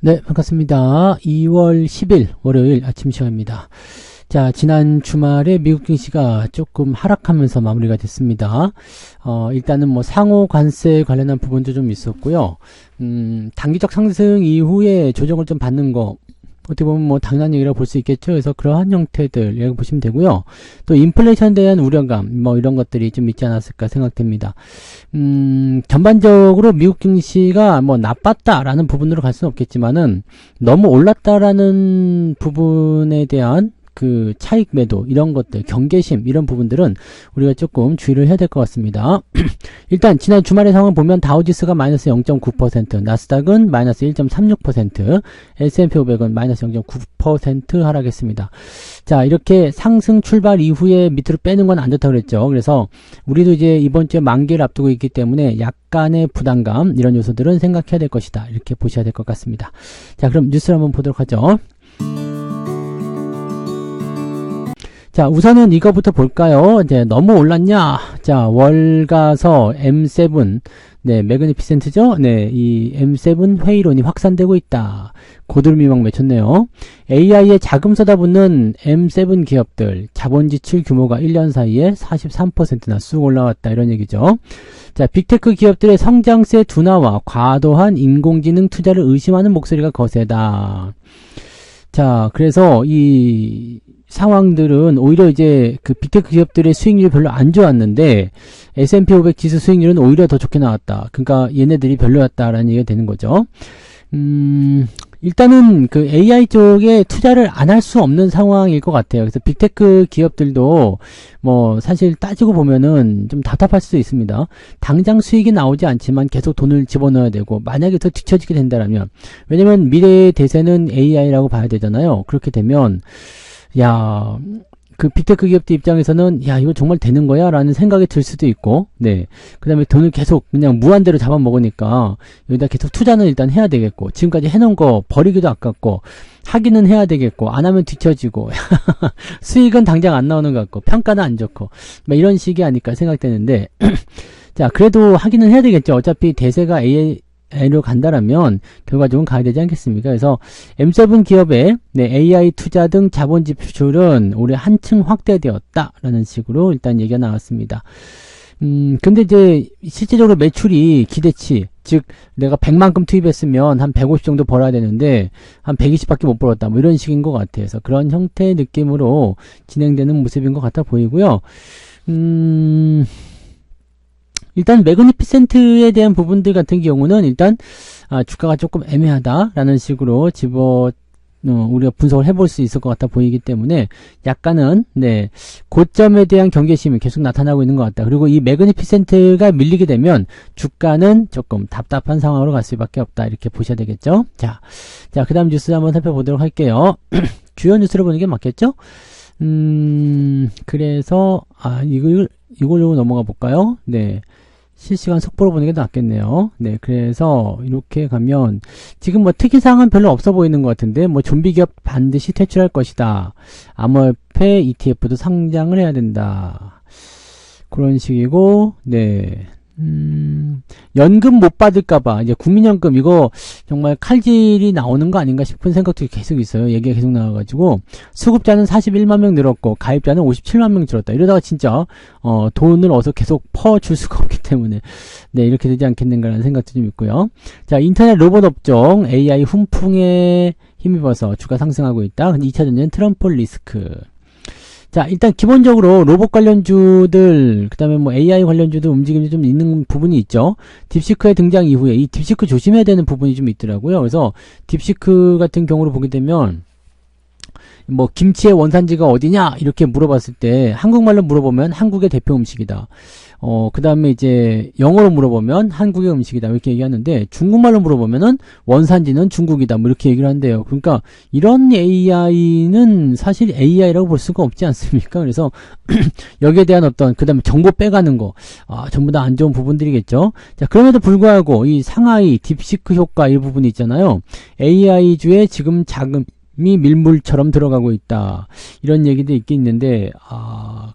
네, 반갑습니다. 2월 10일 월요일 아침 시간입니다. 자, 지난 주말에 미국 증시가 조금 하락하면서 마무리가 됐습니다. 일단은 뭐 상호 관세 관련한 부분도 좀 있었고요. 단기적 상승 이후에 조정을 좀 받는 거, 어떻게 보면 뭐 당연한 얘기라고 볼 수 있겠죠. 그래서 그러한 형태들 이라고 보시면 되고요. 또 인플레이션에 대한 우려감 뭐 이런 것들이 좀 있지 않았을까 생각됩니다. 전반적으로 미국 증시가 뭐 나빴다라는 부분으로 갈 수는 없겠지만은 너무 올랐다라는 부분에 대한 그 차익 매도 이런 것들, 경계심 이런 부분들은 우리가 조금 주의를 해야 될 것 같습니다. 일단 지난 주말의 상황을 보면 다우지수가 마이너스 0.9%, 나스닥은 마이너스 1.36%, S&P 500은 마이너스 0.9% 하락했습니다. 자, 이렇게 상승 출발 이후에 밑으로 빼는 건 안 좋다고 그랬죠. 그래서 우리도 이제 이번 주에 만기를 앞두고 있기 때문에 약간의 부담감 이런 요소들은 생각해야 될 것이다. 이렇게 보셔야 될 것 같습니다. 자, 그럼 뉴스를 한번 보도록 하죠. 자, 우선은 이거부터 볼까요? 이제 너무 올랐냐? 자, 월가서 M7, 네, 매그니피센트죠? 네, 이 M7 회의론이 확산되고 있다. 고들미망 맺혔네요. AI에 자금 쏟아붓는 M7 기업들, 자본 지출 규모가 1년 사이에 43%나 쑥 올라왔다. 이런 얘기죠. 자, 빅테크 기업들의 성장세 둔화와 과도한 인공지능 투자를 의심하는 목소리가 거세다. 자, 그래서 이 상황들은 오히려 이제 그 빅테크 기업들의 수익률이 별로 안 좋았는데 S&P 500 지수 수익률은 오히려 더 좋게 나왔다. 그러니까 얘네들이 별로였다라는 얘기가 되는 거죠. 일단은 그 AI 쪽에 투자를 안 할 수 없는 상황일 것 같아요. 그래서 빅테크 기업들도 뭐 사실 따지고 보면은 좀 답답할 수도 있습니다. 당장 수익이 나오지 않지만 계속 돈을 집어넣어야 되고 만약에 더 뒤처지게 된다라면, 왜냐면 미래의 대세는 AI라고 봐야 되잖아요. 그렇게 되면 야, 그 빅테크 기업들 입장에서는 야, 이거 정말 되는 거야? 라는 생각이 들 수도 있고, 네. 그 다음에 돈을 계속 그냥 무한대로 잡아먹으니까 여기다 계속 투자는 일단 해야 되겠고, 지금까지 해놓은 거 버리기도 아깝고, 하기는 해야 되겠고, 안 하면 뒤처지고, 수익은 당장 안 나오는 것 같고, 평가는 안 좋고, 뭐 이런 식이 아닐까 생각되는데, 자, 그래도 하기는 해야 되겠죠. 어차피 대세가 AI로 간다라면 결과적으로 가야 되지 않겠습니까? 그래서 M7 기업의 AI 투자 등 자본 지출은 올해 한층 확대되었다라는 식으로 일단 얘기가 나왔습니다. 근데 이제 실제적으로 매출이 기대치, 즉 내가 100만큼 투입했으면 한 150 정도 벌어야 되는데 한 120밖에 못 벌었다, 뭐 이런 식인 것 같아서 그런 형태의 느낌으로 진행되는 모습인 것 같아 보이고요. 일단 매그니피센트에 대한 부분들 같은 경우는 일단 주가가 조금 애매하다라는 식으로 우리가 분석을 해볼 수 있을 것 같아 보이기 때문에 약간은 고점에 대한 경계심이 계속 나타나고 있는 것 같다. 그리고 이 매그니피센트가 밀리게 되면 주가는 조금 답답한 상황으로 갈 수밖에 없다. 이렇게 보셔야 되겠죠. 자, 그 다음 뉴스 한번 살펴보도록 할게요. 주요 뉴스를 보는 게 맞겠죠? 그래서 이걸로 넘어가 볼까요? 네. 실시간 속보로 보는 게 낫겠네요. 네, 그래서 이렇게 가면 지금 뭐 특이사항은 별로 없어 보이는 것 같은데, 뭐 좀비 기업 반드시 퇴출할 것이다. 암호화폐 ETF도 상장을 해야 된다. 그런 식이고, 네. 연금 못 받을까봐, 이제 국민연금 이거 정말 칼질이 나오는 거 아닌가 싶은 생각도 계속 있어요. 얘기가 계속 나와가지고, 수급자는 41만 명 늘었고, 가입자는 57만 명 줄었다. 이러다가 진짜, 돈을 어디서 계속 퍼줄 수가 없기 때문에, 네, 이렇게 되지 않겠는가라는 생각도 좀 있고요. 자, 인터넷 로봇 업종, AI 훈풍에 힘입어서 주가 상승하고 있다. 근데 2차 전지는 트럼프 리스크. 자, 일단 기본적으로 로봇 관련주들, 그 다음에 뭐 AI 관련주들 움직임이 좀 있는 부분이 있죠. 딥시크의 등장 이후에 이 딥시크 조심해야 되는 부분이 좀 있더라고요. 그래서 딥시크 같은 경우로 보게 되면 뭐 김치의 원산지가 어디냐 이렇게 물어봤을 때 한국말로 물어보면 한국의 대표 음식이다. 그 다음에 이제 영어로 물어보면 한국의 음식이다 이렇게 얘기하는데, 중국말로 물어보면은 원산지는 중국이다 뭐 이렇게 얘기를 한대요. 그러니까 이런 AI는 사실 AI라고 볼 수가 없지 않습니까? 그래서 여기에 대한 어떤, 그 다음에 정보 빼가는 거, 전부 다 안 좋은 부분들이겠죠. 자, 그럼에도 불구하고 이 상하이 딥시크 효과 이 부분이 있잖아요. AI주의 지금 밀물처럼 들어가고 있다. 이런 얘기도 있긴 있는데,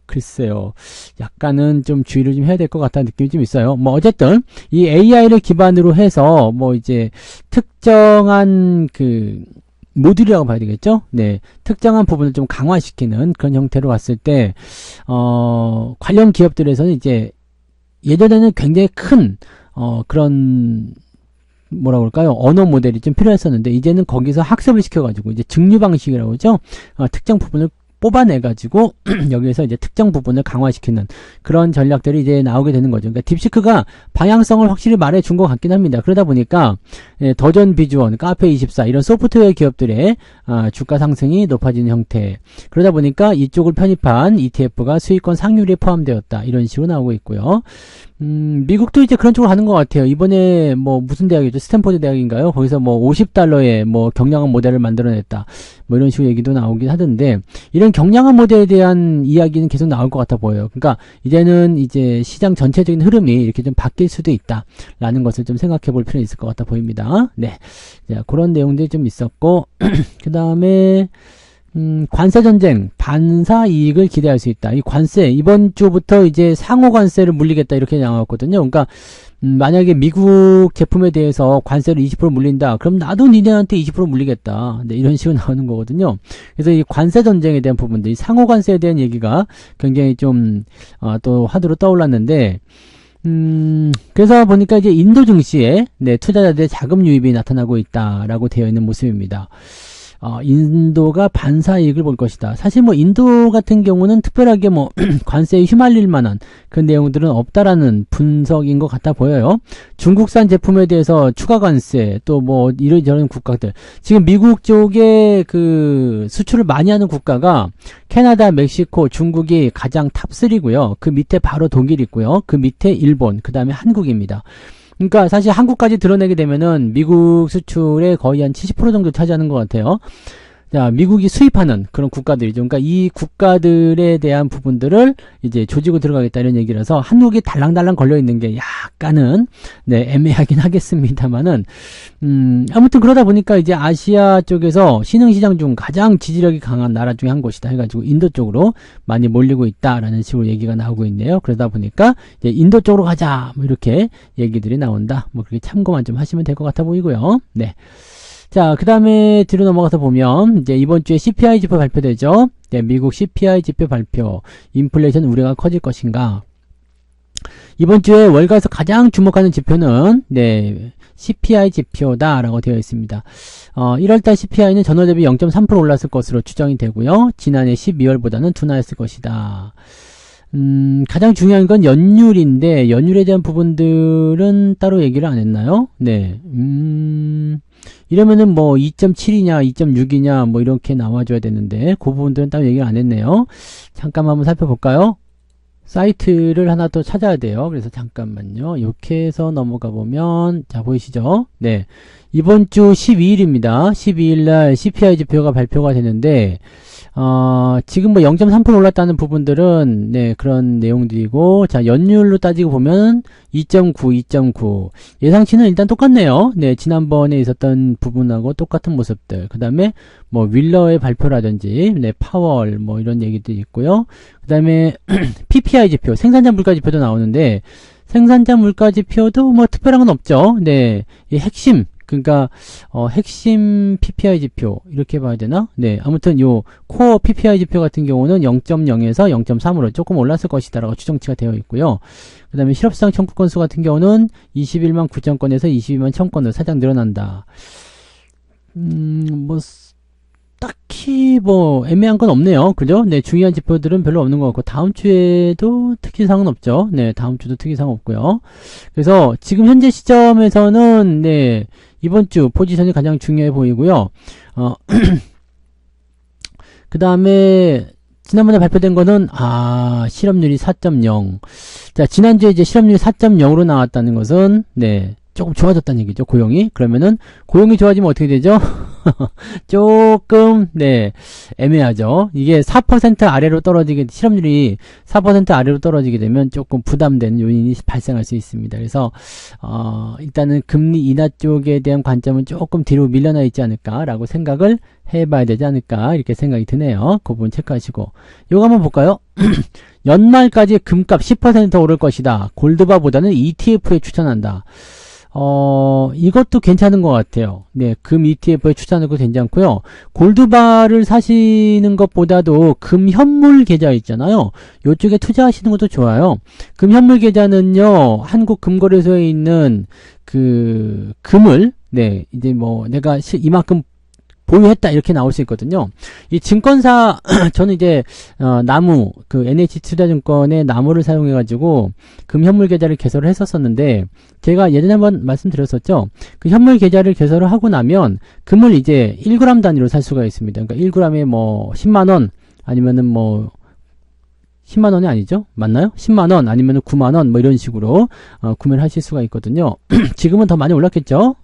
글쎄요. 약간은 좀 주의를 좀 해야 될 것 같다는 느낌이 좀 있어요. 뭐, 어쨌든, 이 AI를 기반으로 해서, 뭐, 이제, 특정한 모듈이라고 봐야 되겠죠? 네. 특정한 부분을 좀 강화시키는 그런 형태로 왔을 때, 관련 기업들에서는 이제, 예전에는 굉장히 큰, 그런, 뭐라 그럴까요? 언어 모델이 좀 필요했었는데, 이제는 거기서 학습을 시켜가지고, 이제 증류 방식이라고 하죠? 특정 부분을 뽑아내가지고, 여기에서 이제 특정 부분을 강화시키는 그런 전략들이 이제 나오게 되는 거죠. 그러니까 딥시크가 방향성을 확실히 말해준 것 같긴 합니다. 그러다 보니까, 더전 비주원, 카페24 이런 소프트웨어 기업들의 주가 상승이 높아지는 형태. 그러다 보니까 이쪽을 편입한 ETF가 수익권 상률에 포함되었다. 이런 식으로 나오고 있고요. 미국도 이제 그런 쪽으로 가는 것 같아요. 이번에 뭐 무슨 대학이죠? 스탠포드 대학인가요? 거기서 뭐 50달러에 뭐 경량한 모델을 만들어냈다. 뭐 이런 식으로 얘기도 나오긴 하던데, 이런 경량한 모델에 대한 이야기는 계속 나올 것 같아 보여요. 그러니까 이제는 이제 시장 전체적인 흐름이 이렇게 좀 바뀔 수도 있다. 라는 것을 좀 생각해 볼 필요는 있을 것 같아 보입니다. 네. 자, 그런 내용들이 좀 있었고, 그 다음에, 관세 전쟁, 반사 이익을 기대할 수 있다. 이 관세, 이번 주부터 이제 상호 관세를 물리겠다 이렇게 나왔거든요. 그러니까 만약에 미국 제품에 대해서 관세를 20% 물린다. 그럼 나도 니네한테 20% 물리겠다. 네, 이런 식으로 나오는 거거든요. 그래서 이 관세 전쟁에 대한 부분들, 이 상호 관세에 대한 얘기가 굉장히 좀 또 화두로 떠올랐는데, 그래서 보니까 이제 인도 증시에 투자자들의 자금 유입이 나타나고 있다라고 되어 있는 모습입니다. 인도가 반사이익을 볼 것이다. 사실 뭐 인도 같은 경우는 특별하게 뭐 관세에 휘말릴 만한 그 내용들은 없다라는 분석인 것 같아 보여요. 중국산 제품에 대해서 추가 관세, 또 뭐 이런저런 국가들, 지금 미국 쪽에 그 수출을 많이 하는 국가가 캐나다, 멕시코, 중국이 가장 탑3고요. 그 밑에 바로 독일 있고요. 그 밑에 일본, 그 다음에 한국입니다. 그러니까 사실 한국까지 드러내게 되면은 미국 수출의 거의 한 70% 정도 차지하는 것 같아요. 자, 미국이 수입하는 그런 국가들이죠. 그러니까 이 국가들에 대한 부분들을 이제 조지고 들어가겠다 이런 얘기라서 한국이 달랑달랑 걸려 있는 게 약간은 애매하긴 하겠습니다만은 아무튼 그러다 보니까 이제 아시아 쪽에서 신흥시장 중 가장 지지력이 강한 나라 중에 한 곳이다 해가지고 인도 쪽으로 많이 몰리고 있다라는 식으로 얘기가 나오고 있네요. 그러다 보니까 이제 인도 쪽으로 가자 뭐 이렇게 얘기들이 나온다. 뭐 그렇게 참고만 좀 하시면 될 것 같아 보이고요. 네. 자, 그 다음에 뒤로 넘어가서 보면, 이제 이번 주에 CPI 지표 발표되죠? 네, 미국 CPI 지표 발표. 인플레이션 우려가 커질 것인가? 이번 주에 월가에서 가장 주목하는 지표는, CPI 지표다라고 되어 있습니다. 1월달 CPI는 전월 대비 0.3% 올랐을 것으로 추정이 되고요. 지난해 12월보다는 둔화했을 것이다. 가장 중요한 건 연율인데, 연율에 대한 부분들은 따로 얘기를 안 했나요? 네. 이러면은 뭐 2.7이냐, 2.6이냐, 뭐 이렇게 나와줘야 되는데, 그 부분들은 따로 얘기를 안 했네요. 잠깐만 한번 살펴볼까요? 사이트를 하나 또 찾아야 돼요. 그래서 잠깐만요. 이렇게 해서 넘어가 보면, 자, 보이시죠? 네. 이번 주 12일입니다. 12일날 CPI 지표가 발표가 되는데, 지금 뭐 0.3% 올랐다는 부분들은, 그런 내용들이고, 자, 연율로 따지고 보면 2.9, 2.9. 예상치는 일단 똑같네요. 지난번에 있었던 부분하고 똑같은 모습들. 그 다음에, 뭐, 윌러의 발표라든지, 파월, 뭐, 이런 얘기들이 있고요. 그 다음에, PPI 지표, 생산자 물가 지표도 나오는데, 생산자 물가 지표도 뭐, 특별한 건 없죠. 이 핵심, 그러니까 핵심 PPI 지표 이렇게 봐야 되나? 아무튼 요 코어 PPI 지표 같은 경우는 0.0에서 0.3으로 조금 올랐을 것이다라고 추정치가 되어 있고요. 그 다음에 실업수당 청구 건수 같은 경우는 21만 9천 건에서 22만 1천 건으로 살짝 늘어난다. 뭐 딱히 뭐 애매한 건 없네요. 그죠? 중요한 지표들은 별로 없는 것 같고, 다음 주에도 특이사항은 없죠. 다음 주도 특이사항 없고요. 그래서 지금 현재 시점에서는 이번 주 포지션이 가장 중요해 보이고요. 그 다음에 지난번에 발표된 거는 실업률이 4.0. 자, 지난주에 이제 실업률이 4.0으로 나왔다는 것은 조금 좋아졌다는 얘기죠. 고용이. 그러면은 고용이 좋아지면 어떻게 되죠? 조금 네 애매하죠. 이게 4% 아래로 떨어지게 실업률이 4% 아래로 떨어지게 되면 조금 부담되는 요인이 발생할 수 있습니다. 그래서 일단은 금리 인하 쪽에 대한 관점은 조금 뒤로 밀려나 있지 않을까라고 생각을 해봐야 되지 않을까 이렇게 생각이 드네요. 그 부분 체크하시고 요거 한번 볼까요? 연말까지 금값 10% 오를 것이다. 골드바보다는 ETF에 추천한다. 이것도 괜찮은 것 같아요. 네, 금 ETF에 추천하는 것도 괜찮고요. 골드바를 사시는 것보다도 금 현물 계좌 있잖아요. 이쪽에 투자하시는 것도 좋아요. 금 현물 계좌는요, 한국금거래소에 있는 그 금을 네, 이제 뭐 내가 이만큼 보유했다 이렇게 나올 수 있거든요. 이 증권사 저는 이제 나무 그 NH투자증권의 나무를 사용해 가지고 금 현물 계좌를 개설을 했었었는데 제가 예전에 한번 말씀드렸었죠. 그 현물 계좌를 개설을 하고 나면 금을 이제 1g 단위로 살 수가 있습니다. 그러니까 1g에 뭐 10만 원 아니면은 뭐 10만 원이 아니죠? 맞나요? 10만 원 아니면은 9만 원 뭐 이런 식으로 구매를 하실 수가 있거든요. 지금은 더 많이 올랐겠죠?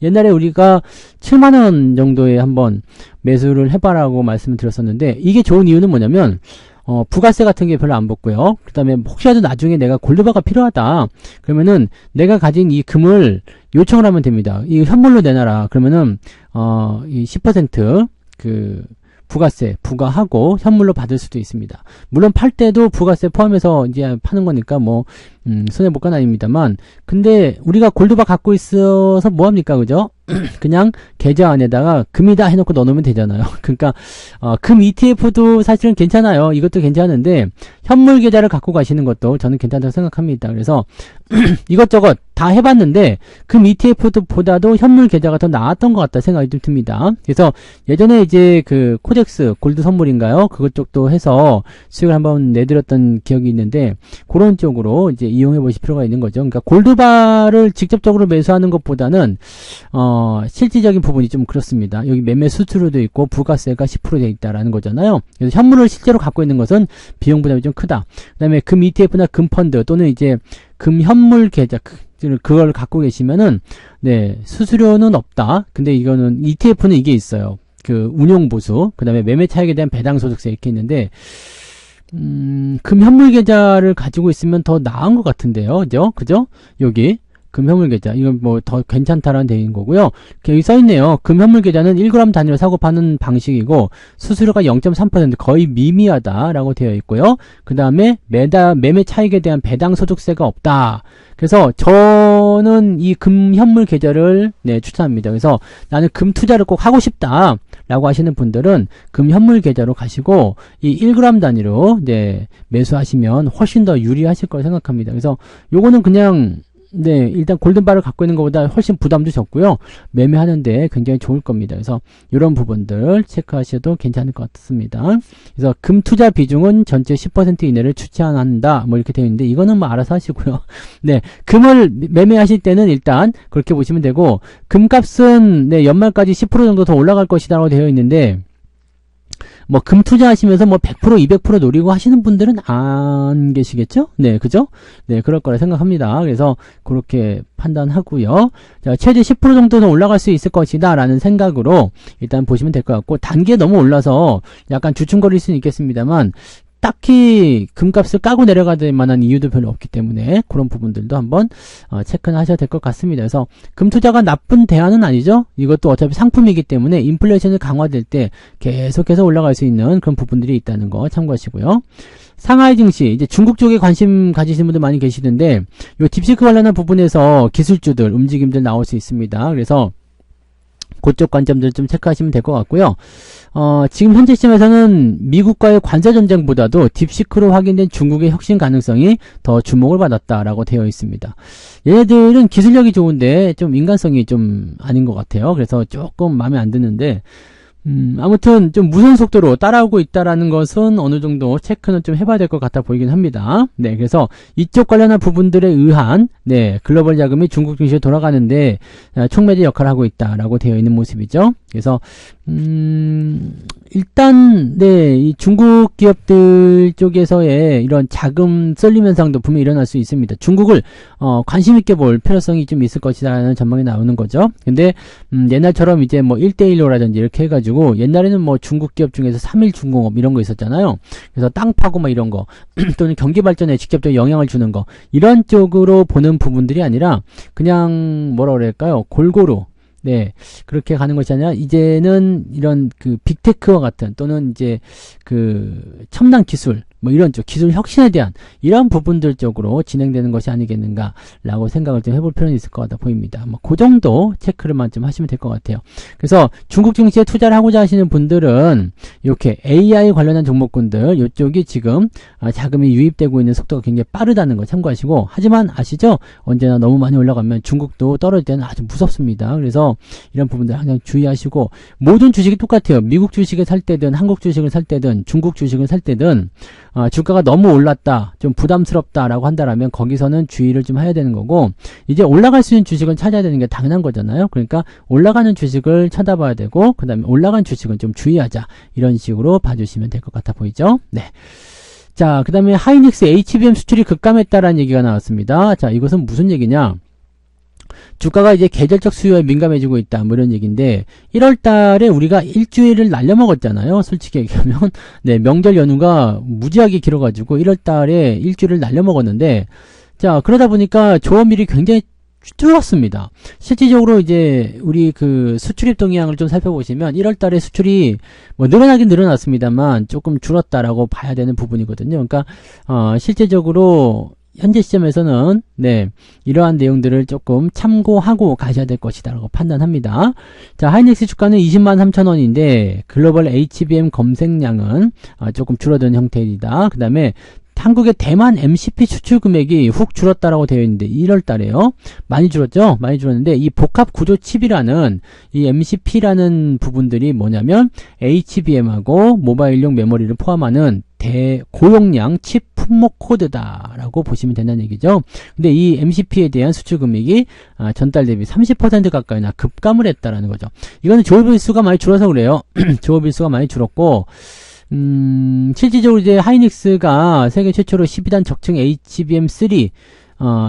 옛날에 우리가 7만원 정도에 한번 매수를 해봐라고 말씀을 드렸었는데, 이게 좋은 이유는 뭐냐면, 부가세 같은 게 별로 안 붙고요. 그 다음에 혹시라도 나중에 내가 골드바가 필요하다. 그러면은 내가 가진 이 금을 요청을 하면 됩니다. 이 현물로 내놔라. 그러면은, 이 10% 부가세 부과하고 현물로 받을 수도 있습니다. 물론 팔 때도 부가세 포함해서 이제 파는 거니까 뭐 손해볼 건 아닙니다만, 근데 우리가 골드바 갖고 있어서 뭐합니까, 그죠? 그냥 계좌 안에다가 금이다 해놓고 넣어놓으면 되잖아요. 그러니까 금 ETF도 사실은 괜찮아요. 이것도 괜찮은데 현물 계좌를 갖고 가시는 것도 저는 괜찮다고 생각합니다. 그래서 이것저것 다 해봤는데 금 ETF보다도 현물 계좌가 더 나았던 것 같다 생각이 좀 듭니다. 그래서 예전에 이제 그 코덱스 골드 선물인가요? 그것 쪽도 해서 수익을 한번 내드렸던 기억이 있는데, 그런 쪽으로 이제 이용해 보실 필요가 있는 거죠. 그러니까 골드바를 직접적으로 매수하는 것보다는 실질적인 부분이 좀 그렇습니다. 여기 매매 수수료도 있고 부가세가 10% 돼 있다라는 거잖아요. 그래서 현물을 실제로 갖고 있는 것은 비용 부담이 좀 크다. 그 다음에 금 ETF나 금 펀드 또는 이제 금 현물 계좌 그걸 갖고 계시면은 네, 수수료는 없다. 근데 이거는 ETF는 이게 있어요. 그 운용 보수, 그 다음에 매매 차익에 대한 배당 소득세 이렇게 있는데, 금 현물 계좌를 가지고 있으면 더 나은 것 같은데요. 그죠? 여기 금 현물 계좌, 이건 뭐 더 괜찮다라는 대인 거고요. 여기 써있네요. 금 현물 계좌는 1g 단위로 사고 파는 방식이고 수수료가 0.3% 거의 미미하다라고 되어 있고요. 그 다음에 매매 차익에 대한 배당 소득세가 없다. 그래서 저는 이 금 현물 계좌를 네, 추천합니다. 그래서 나는 금 투자를 꼭 하고 싶다 라고 하시는 분들은 금 현물 계좌로 가시고 이 1g 단위로 네, 매수하시면 훨씬 더 유리하실 거라 생각합니다. 그래서 요거는 그냥 네, 일단 골든바를 갖고 있는 것보다 훨씬 부담도 적고요. 매매하는데 굉장히 좋을 겁니다. 그래서 이런 부분들 체크하셔도 괜찮을 것 같습니다. 그래서 금 투자 비중은 전체 10% 이내를 추천한다. 뭐 이렇게 되어 있는데 이거는 뭐 알아서 하시고요. 네, 금을 매매하실 때는 일단 그렇게 보시면 되고, 금값은 네, 연말까지 10% 정도 더 올라갈 것이라고 되어 있는데, 뭐 금 투자하시면서 뭐 100% 200% 노리고 하시는 분들은 안 계시겠죠? 네, 그죠? 네, 그럴 거라 생각합니다. 그래서 그렇게 판단하고요. 자, 최대 10% 정도는 올라갈 수 있을 것이다 라는 생각으로 일단 보시면 될 것 같고, 단계 너무 올라서 약간 주춤거릴 수는 있겠습니다만 딱히 금값을 까고 내려가될 만한 이유도 별로 없기 때문에 그런 부분들도 한번 체크는 하셔야 될 것 같습니다. 그래서 금투자가 나쁜 대안은 아니죠. 이것도 어차피 상품이기 때문에 인플레이션이 강화될 때 계속해서 올라갈 수 있는 그런 부분들이 있다는 거 참고하시고요. 상하이 증시, 이제 중국 쪽에 관심 가지시는 분들 많이 계시던데, 요 딥시크 관련한 부분에서 기술주들 움직임들 나올 수 있습니다. 그래서 그쪽 관점들 좀 체크하시면 될 것 같고요. 지금 현재 시점에서는 미국과의 관세 전쟁보다도 딥시크로 확인된 중국의 혁신 가능성이 더 주목을 받았다라고 되어 있습니다. 얘네들은 기술력이 좋은데 좀 인간성이 좀 아닌 것 같아요. 그래서 조금 마음에 안 드는데, 아무튼 좀 무선 속도로 따라오고 있다라는 것은 어느 정도 체크는 좀 해봐야 될 것 같아 보이긴 합니다. 네, 그래서 이쪽 관련한 부분들에 의한 네, 글로벌 자금이 중국 증시에 돌아가는데 촉매제 역할을 하고 있다라고 되어 있는 모습이죠. 그래서 일단 네, 이 중국 기업들 쪽에서의 이런 자금 쏠림 현상도 분명히 일어날 수 있습니다. 중국을 관심 있게 볼 필요성이 좀 있을 것이라는 전망이 나오는 거죠. 근데 옛날처럼 이제 뭐 1대1로라든지 이렇게 해가지고 옛날에는 뭐 중국 기업 중에서 3.1중공업 이런 거 있었잖아요. 그래서 땅 파고 막 이런 거 또는 경기 발전에 직접적인 영향을 주는 거 이런 쪽으로 보는 부분들이 아니라 그냥 뭐라 그럴까요? 골고루 네, 그렇게 가는 것이 아니라, 이제는 이런 그 빅테크와 같은, 또는 이제 그 첨단 기술, 뭐 이런 쪽, 기술 혁신에 대한 이런 부분들 쪽으로 진행되는 것이 아니겠는가라고 생각을 좀 해볼 필요는 있을 것 같아 보입니다. 뭐, 그 정도 체크를만 좀 하시면 될 것 같아요. 그래서 중국 증시에 투자를 하고자 하시는 분들은, 이렇게 AI 관련한 종목군들, 이쪽이 지금 자금이 유입되고 있는 속도가 굉장히 빠르다는 거 참고하시고, 하지만 아시죠? 언제나 너무 많이 올라가면 중국도 떨어질 때는 아주 무섭습니다. 그래서 이런 부분들 항상 주의하시고, 모든 주식이 똑같아요. 미국 주식을 살 때든, 한국 주식을 살 때든, 중국 주식을 살 때든, 주가가 너무 올랐다, 좀 부담스럽다라고 한다라면 거기서는 주의를 좀 해야 되는 거고, 이제 올라갈 수 있는 주식은 찾아야 되는 게 당연한 거잖아요. 그러니까 올라가는 주식을 쳐다봐야 되고, 그 다음에 올라간 주식은 좀 주의하자, 이런 식으로 봐주시면 될 것 같아 보이죠? 네. 자, 그 다음에 하이닉스 HBM 수출이 급감했다라는 얘기가 나왔습니다. 자, 이것은 무슨 얘기냐? 주가가 이제 계절적 수요에 민감해지고 있다, 뭐 이런 얘기인데, 1월 달에 우리가 일주일을 날려먹었잖아요. 솔직히 얘기하면. 네, 명절 연휴가 무지하게 길어가지고 1월 달에 일주일을 날려먹었는데, 자, 그러다 보니까 조업일이 굉장히 줄었습니다. 실질적으로 이제 우리 그 수출입 동향을 좀 살펴보시면 1월 달에 수출이 뭐 늘어나긴 늘어났습니다만 조금 줄었다라고 봐야 되는 부분이거든요. 그러니까, 실제적으로 현재 시점에서는 네, 이러한 내용들을 조금 참고하고 가셔야 될 것이다 라고 판단합니다. 자, 하이닉스 주가는 203,000원인데 글로벌 HBM 검색량은 조금 줄어든 형태이다. 그 다음에 한국의 대만 MCP 수출 금액이 훅 줄었다라고 되어 있는데 1월 달에요. 많이 줄었죠? 많이 줄었는데 이 복합 구조 칩이라는 이 MCP라는 부분들이 뭐냐면 HBM하고 모바일용 메모리를 포함하는 고용량 칩 품목 코드다라고 보시면 된다는 얘기죠. 근데 이 MCP에 대한 수출 금액이 전달 대비 30% 가까이나 급감을 했다라는 거죠. 이거는 조업일 수가 많이 줄어서 그래요. 조업일 수가 많이 줄었고, 실질적으로 이제 하이닉스가 세계 최초로 12단 적층 HBM3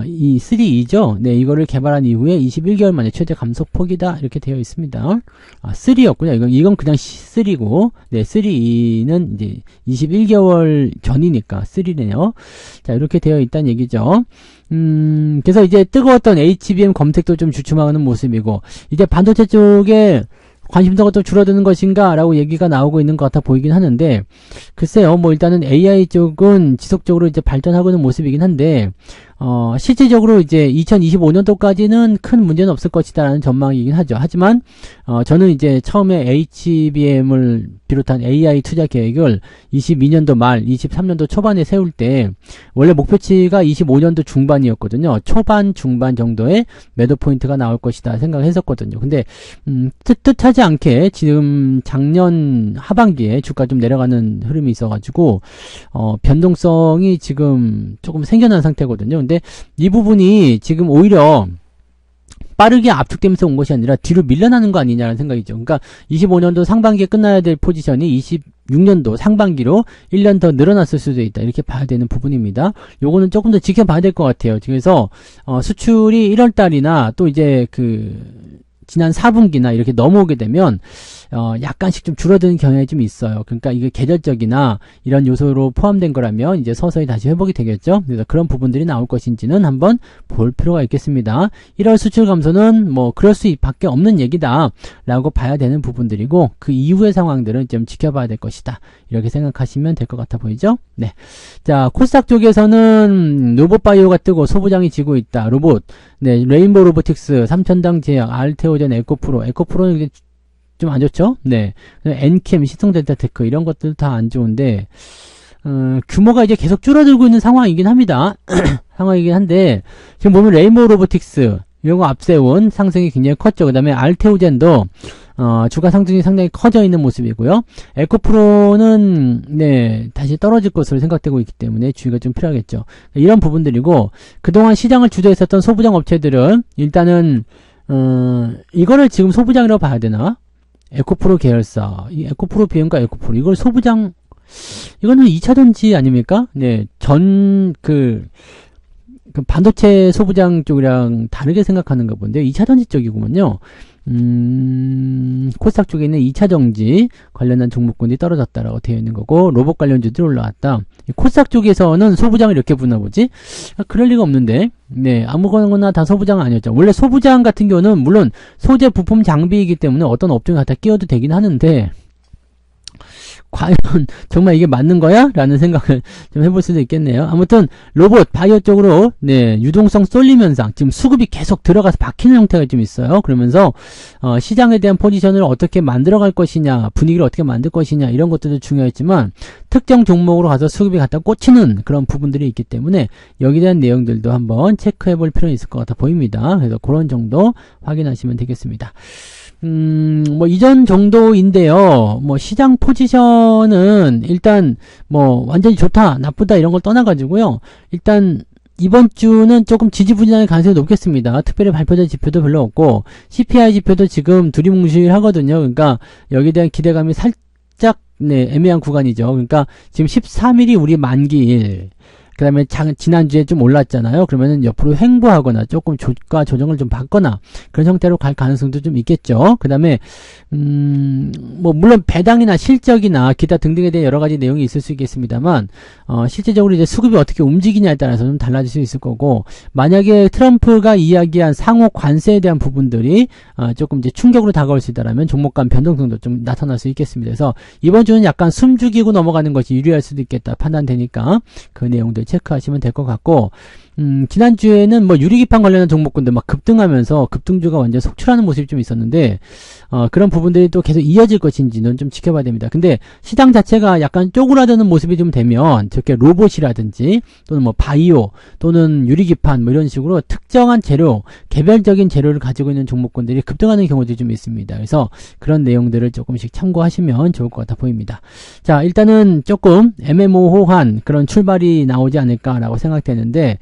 이 3E죠. 네, 이거를 개발한 이후에 21개월 만에 최대 감소폭이다. 이렇게 되어 있습니다. 3였군요. 이건 그냥 C3고, 네, 3E는 이제 21개월 전이니까 3네요. 자, 이렇게 되어 있다는 얘기죠. 그래서 이제 뜨거웠던 HBM 검색도 좀 주춤하는 모습이고, 이제 반도체 쪽에 관심도가 또 줄어드는 것인가 라고 얘기가 나오고 있는 것 같아 보이긴 하는데, 글쎄요, 뭐 일단은 AI 쪽은 지속적으로 이제 발전하고 있는 모습이긴 한데, 실질적으로 이제 2025년도까지는 큰 문제는 없을 것이다 라는 전망이긴 하죠. 하지만 저는 이제 처음에 HBM을 비롯한 AI 투자 계획을 22년도 말 23년도 초반에 세울 때 원래 목표치가 25년도 중반이었거든요. 초반 중반 정도의 매도 포인트가 나올 것이다 생각을 했었거든요. 근데 뜻하지 않게 지금 작년 하반기에 주가 좀 내려가는 흐름이 있어가지고 변동성이 지금 조금 생겨난 상태거든요. 근데 이 부분이 지금 오히려 빠르게 압축되면서 온 것이 아니라 뒤로 밀려나는 거 아니냐는 생각이죠. 그러니까 25년도 상반기에 끝나야 될 포지션이 26년도 상반기로 1년 더 늘어났을 수도 있다. 이렇게 봐야 되는 부분입니다. 요거는 조금 더 지켜봐야 될 것 같아요. 그래서 수출이 1월 달이나 또 이제 지난 4분기나 이렇게 넘어오게 되면 약간씩 좀 줄어드는 경향이 좀 있어요. 그러니까 이게 계절적이나 이런 요소로 포함된 거라면 이제 서서히 다시 회복이 되겠죠. 그래서 그런 부분들이 나올 것인지는 한번 볼 필요가 있겠습니다. 1월 수출 감소는 뭐 그럴 수밖에 없는 얘기다 라고 봐야 되는 부분들이고, 그 이후의 상황들은 좀 지켜봐야 될 것이다. 이렇게 생각하시면 될 것 같아 보이죠? 네. 자, 코스닥 쪽에서는 로봇바이오가 뜨고 소부장이 지고 있다. 로봇. 네, 레인보우 로보틱스, 삼천당 제약, 알테오젠, 에코프로는 좀 안 좋죠? 네. 엔캠, 시성델타테크, 이런 것들 다 안 좋은데, 규모가 이제 계속 줄어들고 있는 상황이긴 합니다. 상황이긴 한데, 지금 보면 레인보우 로보틱스, 이런 거 앞세운 상승이 굉장히 컸죠. 그 다음에 알테오젠도, 주가 상승이 상당히 커져 있는 모습이고요. 에코프로는 네, 다시 떨어질 것으로 생각되고 있기 때문에 주의가 좀 필요하겠죠. 이런 부분들이고, 그동안 시장을 주도했었던 소부장 업체들은 일단은 이거를 지금 소부장이라고 봐야 되나? 에코프로 계열사, 이 에코프로 비행과 에코프로, 이걸 소부장, 이거는 2차전지 아닙니까? 네, 그 반도체 소부장 쪽이랑 다르게 생각하는가 본데, 2차전지 쪽이구먼요. 코스닥 쪽에 있는 2차전지 관련한 종목군이 떨어졌다라고 되어 있는 거고, 로봇 관련주들이 올라왔다. 코스닥 쪽에서는 소부장을 이렇게 부나 보지? 그럴 리가 없는데, 네, 아무거나 다 소부장은 아니었죠. 원래 소부장 같은 경우는 물론 소재 부품 장비이기 때문에 어떤 업종에 갖다 끼워도 되긴 하는데, 과연 정말 이게 맞는 거야? 라는 생각을 좀 해볼 수도 있겠네요. 아무튼 로봇, 바이오 쪽으로 네, 유동성 쏠림 현상, 지금 수급이 계속 들어가서 박히는 형태가 좀 있어요. 그러면서 시장에 대한 포지션을 어떻게 만들어갈 것이냐, 분위기를 어떻게 만들 것이냐, 이런 것들도 중요했지만 특정 종목으로 가서 수급이 갖다 꽂히는 그런 부분들이 있기 때문에 여기에 대한 내용들도 한번 체크해 볼 필요는 있을 것 같아 보입니다. 그래서 그런 정도 확인하시면 되겠습니다. 뭐 이전 정도인데요. 뭐 시장 포지션은 일단 뭐 완전히 좋다, 나쁘다 이런 걸 떠나가지고요. 일단 이번 주는 조금 지지부진할 가능성이 높겠습니다. 특별히 발표된 지표도 별로 없고 CPI 지표도 지금 두리뭉실하거든요. 그러니까 여기에 대한 기대감이 살짝 네, 애매한 구간이죠. 그러니까 지금 13일이 우리 만기일. 그 다음에 지난주에 좀 올랐잖아요. 그러면은 옆으로 횡보하거나 조금 주가 조정을 좀 받거나 그런 형태로 갈 가능성도 좀 있겠죠. 그 다음에 뭐 물론 배당이나 실적이나 기타 등등에 대한 여러 가지 내용이 있을 수 있겠습니다만 실제적으로 이제 수급이 어떻게 움직이냐에 따라서 좀 달라질 수 있을 거고, 만약에 트럼프가 이야기한 상호 관세에 대한 부분들이 조금 이제 충격으로 다가올 수 있다라면 종목 간 변동성도 좀 나타날 수 있겠습니다. 그래서 이번 주는 약간 숨죽이고 넘어가는 것이 유리할 수도 있겠다 판단되니까 그 내용들 체크하시면 될 것 같고, 지난주에는 뭐 유리기판 관련한 종목군들 막 급등하면서 급등주가 완전 속출하는 모습이 좀 있었는데, 그런 부분들이 또 계속 이어질 것인지는 좀 지켜봐야 됩니다. 근데 시장 자체가 약간 쪼그라드는 모습이 좀 되면, 저렇게 로봇이라든지, 또는 뭐 바이오, 또는 유리기판 뭐 이런 식으로 특정한 재료, 개별적인 재료를 가지고 있는 종목군들이 급등하는 경우도 좀 있습니다. 그래서 그런 내용들을 조금씩 참고하시면 좋을 것 같아 보입니다. 자, 일단은 조금 애매모호한 그런 출발이 나오지 않을까라고 생각되는데,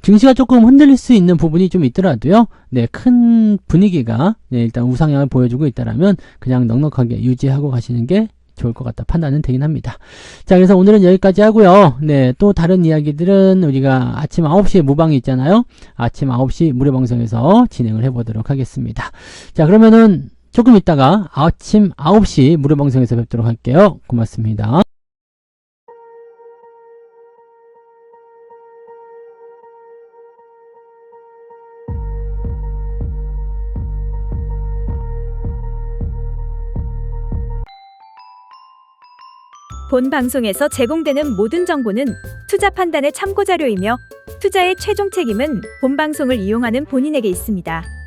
증시가 조금 흔들릴 수 있는 부분이 좀 있더라도요. 네, 큰 분위기가 네, 일단 우상향을 보여주고 있다라면 그냥 넉넉하게 유지하고 가시는 게 좋을 것 같다 판단은 되긴 합니다. 자, 그래서 오늘은 여기까지 하고요. 네, 또 다른 이야기들은 우리가 아침 9시에 무방이 있잖아요. 아침 9시 무료 방송에서 진행을 해보도록 하겠습니다. 자, 그러면은 조금 있다가 아침 9시 무료 방송에서 뵙도록 할게요. 고맙습니다. 본 방송에서 제공되는 모든 정보는 투자 판단의 참고 자료이며 투자의 최종 책임은 본 방송을 이용하는 본인에게 있습니다.